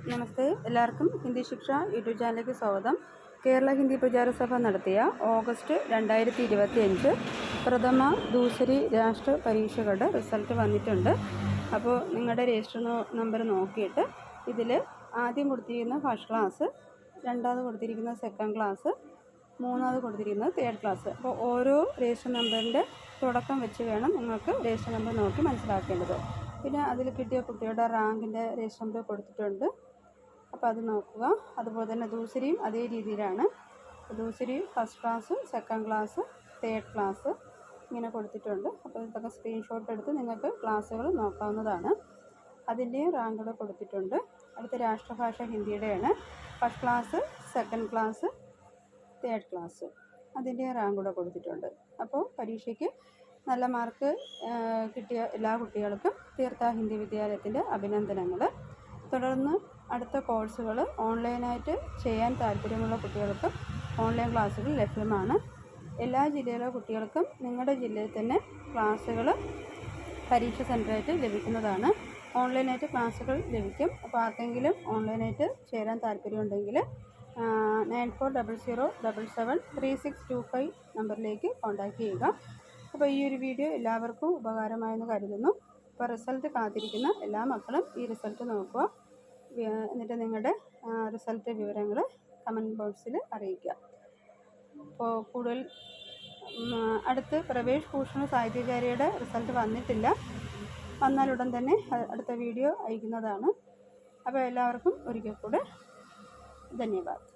നമസ്തേ, എല്ലാവർക്കും ഹിന്ദി ശിക്ഷ യൂട്യൂബ് ചാനലിലേക്ക് സ്വാഗതം. കേരള ഹിന്ദി പ്രചാരസഭ നടത്തിയ ഓഗസ്റ്റ് 2025 പ്രഥമ ദൂസരി രാഷ്ട്ര പരീക്ഷകളുടെ റിസൾട്ട് വന്നിട്ടുണ്ട്. അപ്പോൾ നിങ്ങളുടെ രജിസ്റ്റർ നമ്പർ നോക്കിയിട്ട് ഇതിൽ ആദ്യം കൊടുത്തിരിക്കുന്ന ഫസ്റ്റ് ക്ലാസ്, രണ്ടാമത് കൊടുത്തിരിക്കുന്ന സെക്കൻഡ് ക്ലാസ്, മൂന്നാമത് കൊടുത്തിരിക്കുന്നത് തേർഡ് ക്ലാസ്. അപ്പോൾ ഓരോ രജിസ്റ്റർ നമ്പറിൻ്റെ തുടക്കം വെച്ച് വേണം നിങ്ങൾക്ക് രജിസ്റ്റർ നമ്പർ നോക്കി മനസ്സിലാക്കേണ്ടത്. പിന്നെ അതിൽ കിട്ടിയ കുട്ടിയുടെ റാങ്കിൻ്റെ രജിസ്റ്റർ നമ്പർ കൊടുത്തിട്ടുണ്ട്. അപ്പോൾ അത് നോക്കുക. അതുപോലെ തന്നെ ദൂസരിയും അതേ രീതിയിലാണ്. ദൂസരി first class, second class, third class ഇങ്ങനെ കൊടുത്തിട്ടുണ്ട്. അപ്പോൾ ഇതൊക്കെ സ്ക്രീൻഷോട്ട് എടുത്ത് നിങ്ങൾക്ക് ക്ലാസ്സുകൾ നോക്കാവുന്നതാണ്. അതിൻ്റെ റാങ്കുകൾ കൊടുത്തിട്ടുണ്ട്. അടുത്ത രാഷ്ട്രഭാഷ ഹിന്ദിയുടെയാണ്. First class, second class, third class അതിൻ്റെ റാങ്ക് കൂടെ കൊടുത്തിട്ടുണ്ട്. അപ്പോൾ പരീക്ഷയ്ക്ക് നല്ല മാർക്ക് കിട്ടിയ എല്ലാ കുട്ടികൾക്കും തീർത്ഥ ഹിന്ദി വിദ്യാലയത്തിൻ്റെ അഭിനന്ദനങ്ങൾ. തുടർന്ന് അടുത്ത കോഴ്സുകൾ ഓൺലൈനായിട്ട് ചെയ്യാൻ താല്പര്യമുള്ള കുട്ടികൾക്ക് ഓൺലൈൻ ക്ലാസ്സുകൾ ലഭ്യമാണ്. എല്ലാ ജില്ലയിലെ കുട്ടികൾക്കും നിങ്ങളുടെ ജില്ലയിൽ തന്നെ ക്ലാസ്സുകൾ പരീക്ഷ സെൻ്ററായിട്ട് ലഭിക്കുന്നതാണ്. ഓൺലൈനായിട്ട് ക്ലാസ്സുകൾ ലഭിക്കും. അപ്പോൾ ആർക്കെങ്കിലും ഓൺലൈനായിട്ട് ചേരാൻ താല്പര്യമുണ്ടെങ്കിൽ 9400773625 നമ്പറിലേക്ക് കോൺടാക്റ്റ് ചെയ്യുക. അപ്പോൾ ഈ ഒരു വീഡിയോ എല്ലാവർക്കും ഉപകാരമായെന്ന് കരുതുന്നു. അപ്പോൾ റിസൾട്ട് കാത്തിരിക്കുന്ന എല്ലാ മക്കളും ഈ റിസൾട്ട് നോക്കുക. എന്നിട്ട് നിങ്ങളുടെ റിസൾട്ട് വിവരങ്ങൾ കമൻറ്റ് ബോക്സിൽ അറിയിക്കുക. അപ്പോൾ കൂടുതൽ അടുത്ത് പ്രവേശ് ഭൂഷൺ സാഹിത്യചാര്യയുടെ റിസൾട്ട് വന്നിട്ടില്ല. വന്നാലുടൻ തന്നെ അടുത്ത വീഡിയോ അയക്കുന്നതാണ്. അപ്പോൾ എല്ലാവർക്കും ഒരിക്കൽ കൂടെ ധന്യവാദം.